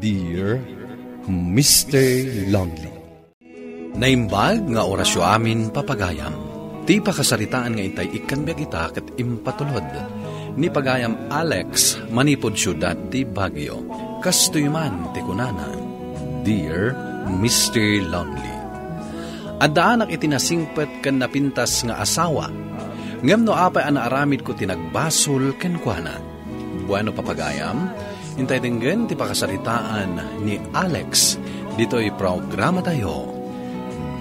Dear Mr. Lonely. Naimbag nga orasyo amin papagayam. Ti pakasaritaan nga itay ikanbiyag ita kat impatulod. Ni pagayam Alex, manipod syudad ti Baguio. Kastuyman ti kunana. Dear Mr. Lonely. Adaanak itinasingpet kan napintas nga asawa. Ngem no apay anaaramid ko tinagbasol ken kuana. Bueno papagayam, hintay dinggen ti pakasaritaan ni Alex. Dito'y programa tayo.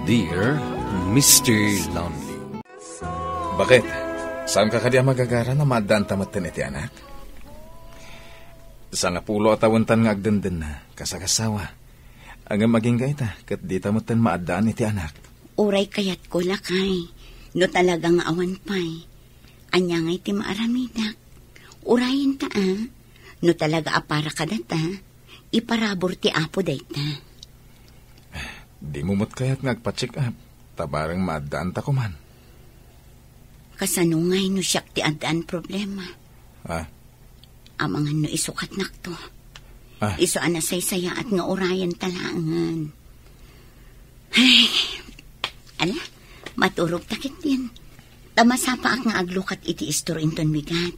Dear Mr. Lonely. Bakit? Saan ka kadi magagara na madaan tamatan iti anak? Sa nga pulo at awantan nga agdandan na kasakasawa. Ang maging gaita kat di tamatan maadaan iti anak. Uray kayat ko lakay. No talagang awan pa'y. Anya nga iti maaramidak. Urayin ta No talaga apara ka data. Iparabor ti apo dayta. Di mumot kayat nga agpa-check up. Tabarang maadaan ta kuman. Kasanungay no siyak ti adaan problema. Ha? Amangan no isukat nakto. Iso anasay-saya at nga urayan talangan. Ay, ala, maturog takit din. Tamasapa ak nga aglukat iti istorinton bigat.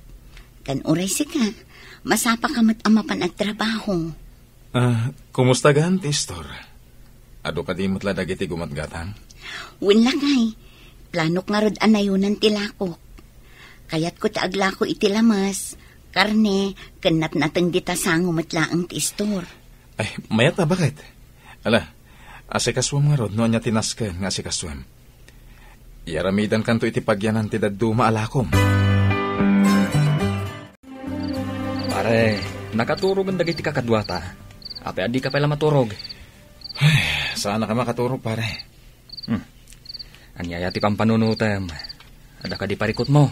Kan uray sika, masapa ka matamapan at trabaho. Kumusta gan, Tistor? Ado ka di matla dagiti gumatgatang? Winlakay, planok nga rod anayunan tilakok. Kayat ko taaglako iti lamas, karne, kanat natang ditasango matlaang Tistor. Ay, mayat na bakit? Ala, asikaswam nga rod, no anya tinasken nga asikaswam. Iaramidan kanto iti pagyanan ti daddu maalakom. Pare, nakaturog ang dagiti kakadwata. Ape, adi ka pala maturog. Ay, sana ka makaturog, pare. Anyaya ti pampanunutem. Ada ka di parikot mo.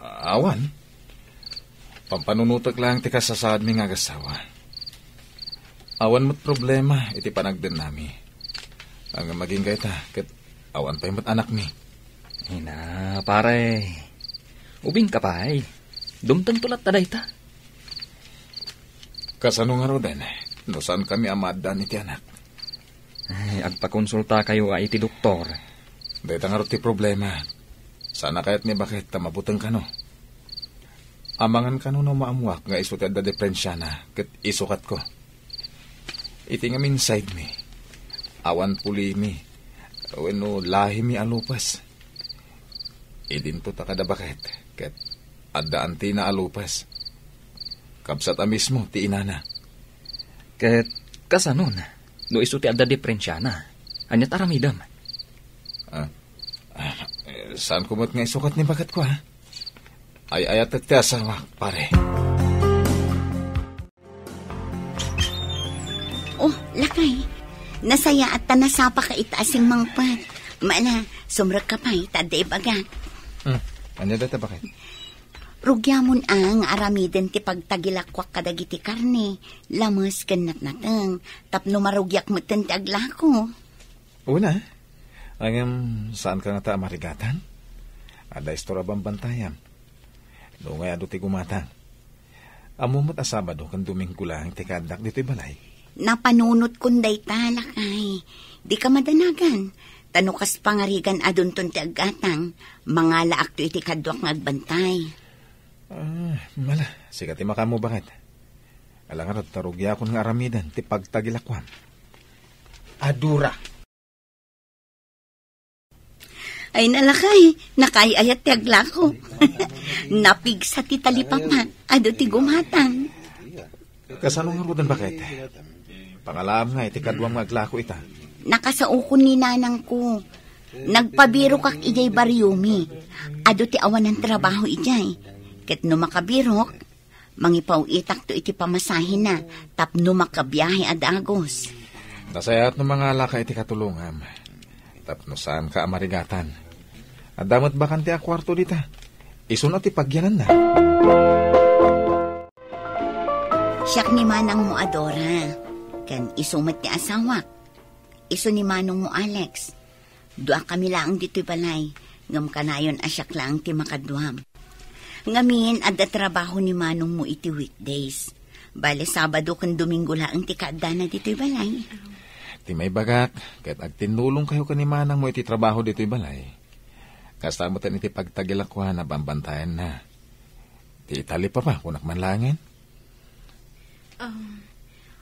Awan. Pampanunutok lang ti kasasad mi nga agasawa. Awan mo't problema iti panagden nami. Ang maging gaita, kat awan pa yung anak mi. Ina, pare. Ubing ka pa ay. Dumtang tulat taday ta. Kasano nga roden, no saan kami amadan iti anak? Ay, agpakonsulta kayo ay iti doktor. Dahil nga ti problema. Sana kayat ni bakit tamabutang ka no? Amangan ka no maamuak nga isukat da deprensya na kat isukat ko. Iti nga minside mi. Awan puli mi. Weno lahi mi alupas. Idinto ta kada bakit kat adaan ti na alupas. Kapsat a mismo ti inana. Ket kasanon, no iso ti adda deprensya na. Anya taramidam. Saan kumot nga isukat ni bakit ko ha? Ay ayat at ti asawa, pare. Oh, lakay. Nasaya at tanasapa ka itaasing mangpat. Maala, sumrag ka pa'y tada ibagat. Anya data bakit? Rugyamon ang aramiden ti pagtagilakwak kadagiti karne. Lamas kanat natang. Tapno marugyak mo ti aglako. Una, saan ka nga ta marigatan? Ada istora bambantayan. Dungay ado ti gumatang. Amumot a Sabado kan Domingo lang ti kadak dito'y balay. Napanunot kunday talakay. Di ka madanagan. Tanukas pangarigan adun ton ti aggatang. Mga laak to iti kadwak nga agbantay. Mala, sikat ti makamo bakit? Alangan at tarugya akong nga aramidan ti pagtagilakwan. Adura. Ay nalakay, nakayayat ti aglako. Napig sa ti talipapa, ado ti gumatang. Kasano nga rudan bakit? Pangalam nga iti kadwang aglako ita. Nakasaukon ni nanang ko. Nagpabiro kak ijay baryumi. Ado ti awan ng trabaho ijay. Ket no makabirok, mangipaw itak to iti pamasahin na. Tapno makabiyahe adagos. Nasayat no mga laka iti katulungam. Tapno saan ka amarigatan. Adamat bakan ti akwarto dita. Iso na ti pagyanan na. Siyak ni manang mo Adora. Kan isumat ti asawak. Iso ni manong mo Alex. Dua kami lang dito'y balay. Ngam kanayon asyak lang ti makadwam. Ngamin, adda trabaho ni Manong mo iti weekdays. Bale, Sabado kan Domingo laang ti kaadda na dito'y balay. Ti may bagak, kahit agtinulong kayo ka ni Manang mo iti trabaho dito'y balay. Kasamutan iti pagtagilakwa na bambantayan na. Ti itali pa kunak manlangin.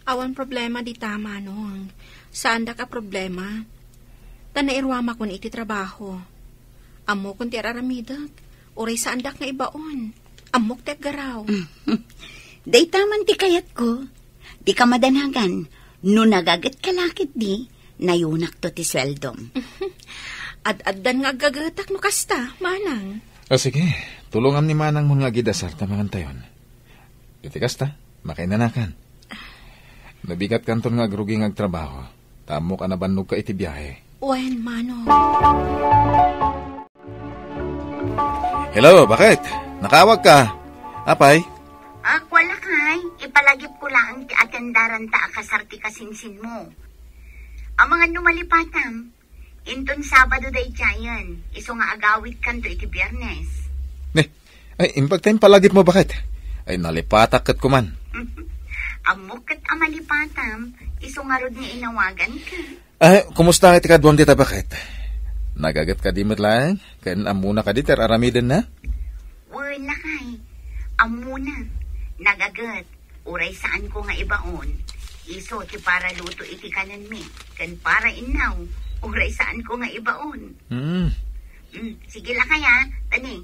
Awan problema di tama, Manong. Saan da ka problema? Tanairwama ko iti trabaho. Amo kung ti araramidag. Uray saan da nga ibaon. Amok ti garaw. Day taman ti kayat ko. Di ka madanagan. No nagagat kalakit di, nayunak to ti sweldom. Ad-addan nga agagatak no kasta, Manang. Sige, tulungan ni Manang mo nga gidasar tamangan tayon. Iti kasta, makainanakan. Nabigat kanton nga agruging agtrabaho. Tamo ka nabannog ka iti biyahe. Wen, Manong. Hello, bakit? Nakawag ka? Apay? Wala kay. Ipalagip ko lang ti atendaran ta akasarti kasinsin mo. Ang mga numalipatam, inton Sabado day tiyayan. Iso nga agawit kanto iti Biyernes. Impagtime palagip mo bakit? Ay nalipatak kat kuman. Amok kat amalipatam, iso nga rod ni inawagan ka. Kumusta nga iti kadwam dita bakit? Nagagat ka di matlaang? Kan amuna ka di aramiden na? Wala kay. Amuna. Nagagat. Uray saan ko nga ibaon. Iso ti para luto iti kanan mi. Kan para inaw. Uray saan ko nga ibaon. Sige la kaya. Tani.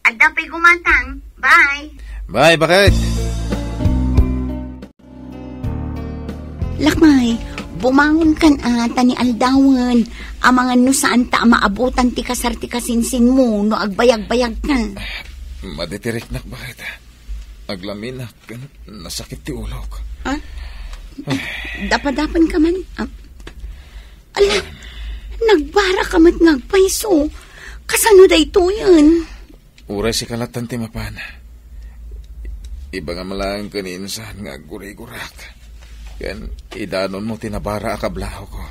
Adda pa'y gumatang. Bye. Bye, bakit? Lakmay, bumangon kan ata ni Aldawan. Ang mga no saan ta maabutan ti kasarti kasinsin mo no agbayag-bayag ka. Maditirik nak bakit? Aglamin na nasakit ti ulo ko. Dapadapan ka man. Ala, nagbara ka mat ngagpaiso. Kasano da ito yan? Uray si kalatan ti mapan. Iba nga malang kaninsan nga guri-gurak. Yan, idanon mo tinabara akablaho ko.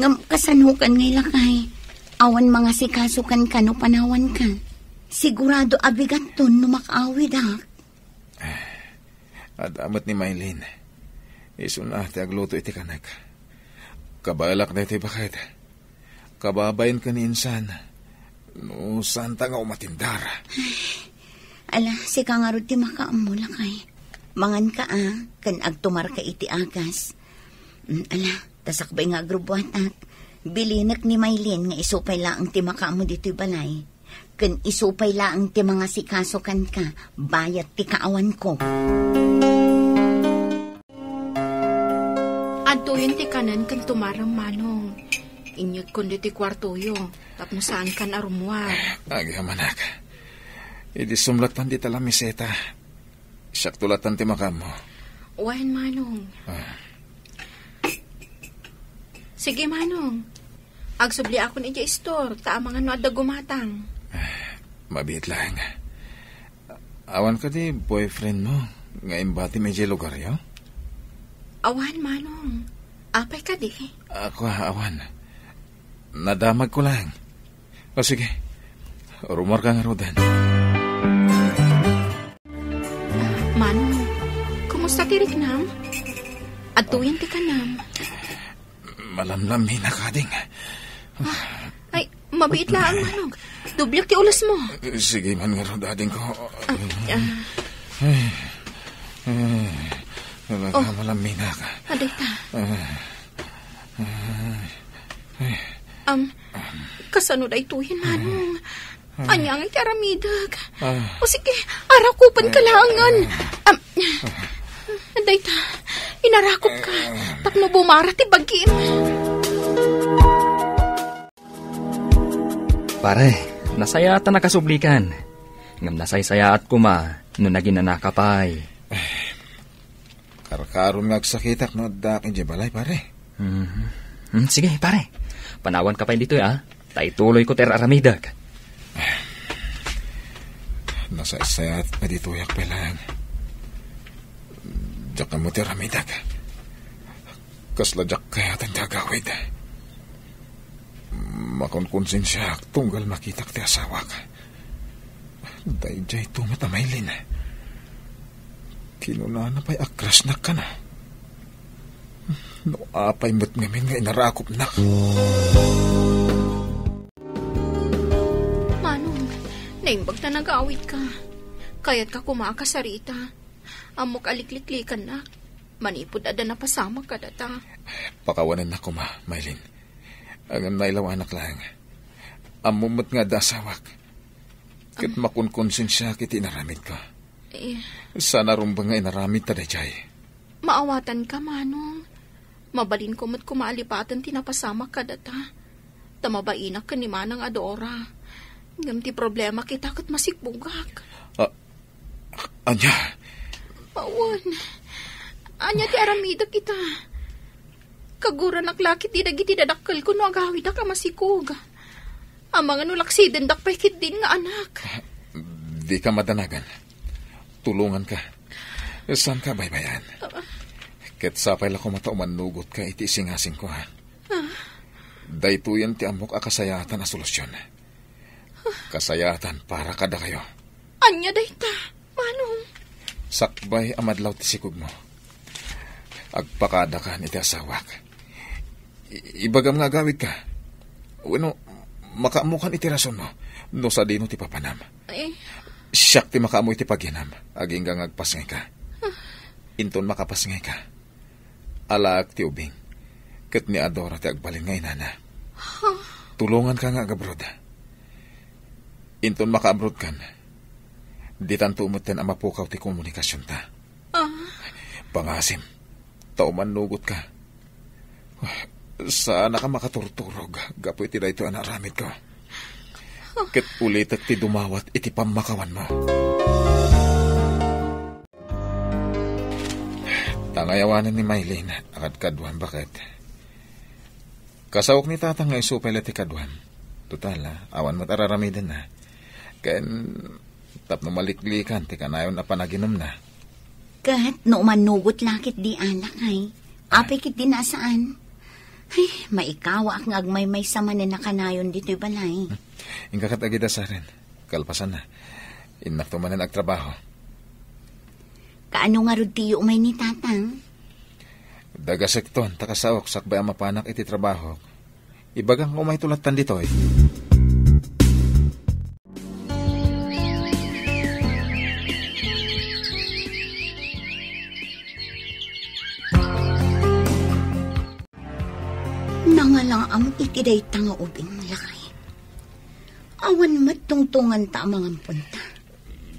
Ngam kasanukan ngay lakay. Awan mga sikasukan ka no panawan ka. Sigurado abigat ton no makaawid ha. At amat ni Maylin. Iso na ti agluto iti kanak. Kabalak na iti bakit. Kababayin ka ni insan. No santa nga umatindara. Ala, si kangarod ti makaamo lakay. Mangan ka kan agtumar ka iti agas. Ala, tasakbay nga agrubuan at bilinak ni Maylin nga isupay laang ti makaamo dito'y balay. Kan isupay laang ti mga sikasukan ka, bayat ti kaawan ko. Adtoyin ti kanan kan tumarang Manong. Inyag kundi ti kwartoyo. Tapno saan kan arumwar. Agamanak. Idi sumlatan di talamiseta. Isaktulatan ti makamo. Wain, Manong. Sige, Manong. Agsubli ako ni store. Taamangan no adda gumatang. Mabit lang. Awan ka di boyfriend mo. Nga imbati medyo lugar yo? Awan, Manong. Apay ka di. Ako, awan. Nadamag ko lang. O sige. Rumor ka nga rodan. Manong, kumusta ti Riknam? Atuyin ti kanam. Malamlami na kading. Ay, mabiit lang, Manong. Dublyak ti ulas mo. Sige man nga rodading ko. Malammi na ka. Aday ta. Kasano da ituhin, Manong? Anyang iti aramidag. O sige, arakupan ka langan. Aday ta, inarakop ka. Tapno bumara ti bagim. Pare, nasayata nakasublikan. Ngam nasaysaya at kuma, no naginanakapay. Karkaron ngagsakitak no dakin di balay, pare. Sige, pare. Panawan ka pa dito, Taituloy ko ter aramidag. Nasaysaya at madituyak pa lang. Diyak na mo ti aramidag. Kasla diyak kaya tang gagawid. Makonkonsensya tunggal makitak ti asawa ka. Dahil jay tumat Maylin. Kinunana pa'y akras na ka na. No apay mo't ngamin nga inarakop na. Manong, naimbag na nag-awit ka. Kaya't ka kumakasarita. Amok alikliklikan na. Manipod ada na pasama ka data. Pakawanan na ko Maylin. Ang nailaw anak lang. Amumot nga dasawak. Kat makunkonsensya kit inaramid ko. Sana rumbang nga inaramid ta dayjay. Maawatan ka, Manong. Mabalin ko mo't kumalipatan tinapasama ka data. Tamabainak ka ni Manang Adora. Ngam ti problema kita kat masikbugak. Anya? Awan. Anya ti aramida kita. Kagura naklaki ti dagiti dadakkel ko no agawid ka masikog. Ang mga nulaksiden dakpekit din nga anak. Di ka madanagan. Tulungan ka. Saan ka baybayan? Ket sapay la ko mata umanugot ka iti singasing ko ha. Daytoyan ti amok akasayatan na solusyon. Kasayatan para kada kayo. Anya dayta, Manong? Sakbay amadlaw ti sikog mo. Agpakada ka ni ti asawak. Ibagam nga gawid ka. Uno, makaamukan iti rason mo. No sa dino ti papanam. Siyak ti makaamoy ti pagyanam. Aging nga ngagpasngay ka. Inton makapasngay ka. Alaak ti ubing. Ket ni Adora ti agbalin ngay nana. Tulungan ka nga agabrod. Inton makaabrod kan. Di tanto umutin ang mapukaw ti komunikasyon ta. Pangasim. Tauman nugot ka. Sana ka makaturturog. Gapoy ti dayto ang naramid ko. Ket ulit at ti dumawat iti pamakawan mo. Tangayawanan ni Maylin, akad kadwan bakit? Kasawak ni tatang nga isupay ti kadwan. Total, awan mo't araramidan na. Kain, tapno maliklikan, ti kanayon na panaginom na. Kahit no manugot lakit di anak ay, apikit din nasaan. Ay, maikawa ang agmay-may sama na nakanayon dito'y balay. Ingkakat agida sa rin. Kalpasan na. Inak tumanan agtrabaho. Kaano nga rod tiyo umay ni tatang? Dagasekton, takasawak, sakbay ang mapanak iti trabaho. Ibagang umay tulatan dito eh. Nangalaang itiday tanga ubing lakay. Awan matungtungan ta mga punta.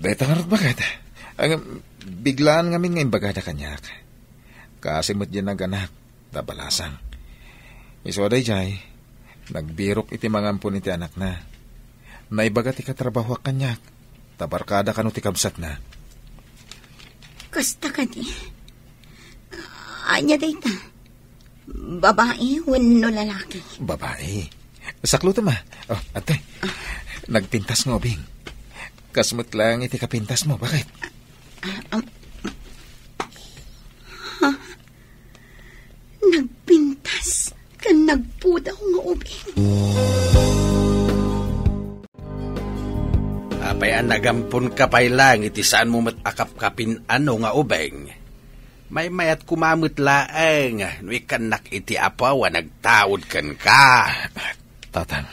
Dahil tangarot bakit? Ang biglaan ngamin ngayon bagada kanyak. Kasi mo't dyan naganak, tabalasang. Iso day jay, nagbirok iti mangampun iti anak na. Naibagat iti katrabaho kanyak, tabarkada kanu ti kabsat na. Kasta ka di. Anya day ta. Babae, wano lalaki. Babae. Sakluto ma. Oh, ate. Nagpintas ng ubing. Kasmut lang iti kapintas mo. Bakit? Nagpintas ka nagpudaw ng ubing. Apay nagampon kapay lang iti saan mo matakap-kapin ano nga ubeng. May mayat kumamot laeng, no ikanak iti apawa, nagtawod kan ka. Tatang,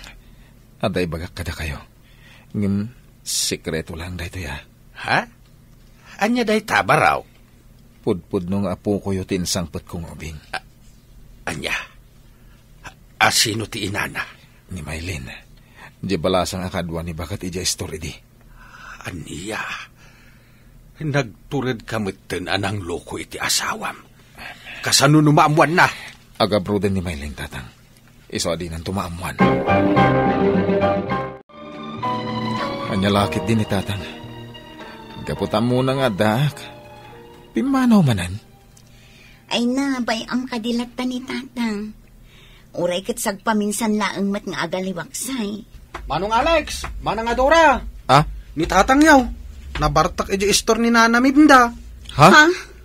aday bagak kada kayo. Ngem, sikreto lang dahito ya. Ha? Anya day tabaraw? Pudpud nung apo ko yung tinsangpot kong ubing. Anya? Sino ti inana? Ni Maylin. Di balasang akadwa ni bakat ija story di. Anya? Nagturid kamiten anang loko iti asawam. Kasano numaamuan na? Agabroden ni Maylin, tatang. Iso di nang tumaamuan. Anyalakit din ni tatang. Gaputan mo na nga, dak. Pimanaw manan? Ay na, bayam kadilata ni tatang. Uray kat sagpaminsan laang mat nga agaliwaksay. Manong Alex, Manang Adora. Ha? Ni tatang yaw. Nabartak ija istor ni Nana Mibda. Ha?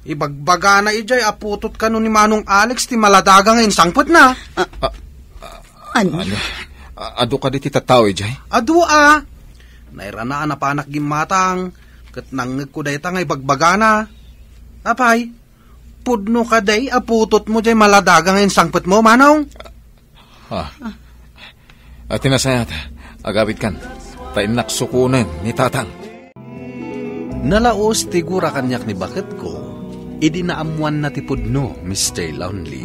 Ibagbaga na ija, aputot ka ni Manong Alex, ti maladaga ngayon, sangpot na. Ano? Ado ka di ti tataw ija? Ado Nairanaan na panak gimatang, kat nangag ko day tangay bagbagana. Apay, pudno ka day, aputot mo jay maladagang ngayon sangpet mo, manong? At tinasayat, agawit kan, tayo naksukunan ni tatang. Nalaos tigura kanyak ni bakit ko, idinaamuan na ti pudno, Mr. Lonely,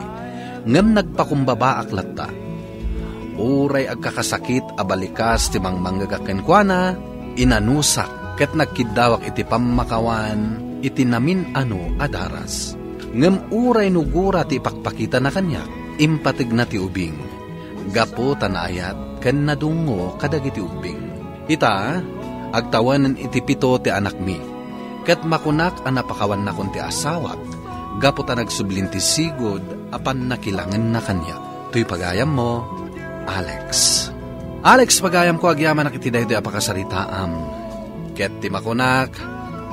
ngam nagpakumbaba aklat ta. Uray agkakasakit abalikas ti mangmanggagakenkwana, inanusak ket nagkidawak iti pammakawan, iti namin adaras. Ngem uray nugura ti ipakpakita na kanya, impatig na ti ubing. Gapo tanayat ken nadungo kadagiti ubing. Ita, agtawanan iti pito ti anak mi. Ket makunak anapakawan na kon ti asawak, gapo ta nagsublin ti sigod apan nakilangan na kanya. Tuy pagayam mo, Alex. Alex, pagayam ko agyaman nakitiday do apakasaritaam. Ket ti makunak,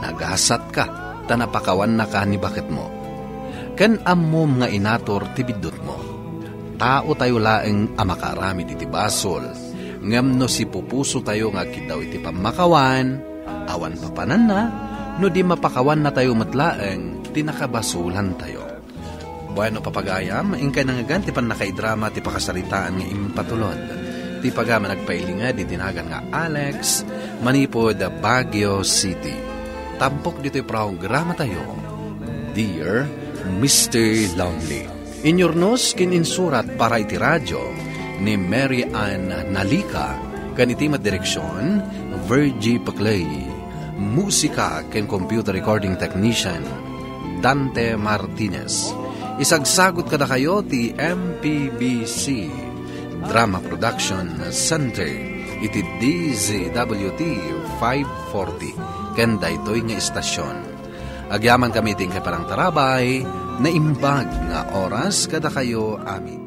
nagasat ka, tanapakawan na ka ni bakit mo. Ken ammom nga inator ti bidot mo. Tao tayo laeng amakarami iti basol. Ngam no si pupuso tayo nga kidaw iti pamakawan, awan papanan na, no di mapakawan na tayo matlaeng, tinakabasulan tayo. Bueno papagayam, ingkay nangagan ti pan nakaidrama ti pakasaritaan nga impatulod. Ti pagama nagpailinga di tinagan nga Alex, manipod Baguio City. Tampok dito'y programa tayo, Dear Mr. Lonely. Inyornos kininsurat para iti radyo ni Mary Ann Nalika, kan iti direksyon Virgie Paclay. Musika ken computer recording technician Dante Martinez. Isagsagot kada kayo ti MPBC Drama Production Center iti DZWT 540 ken daytoy nga istasyon. Agyaman kami ting parang tarabay na imbag nga oras kada kayo amin.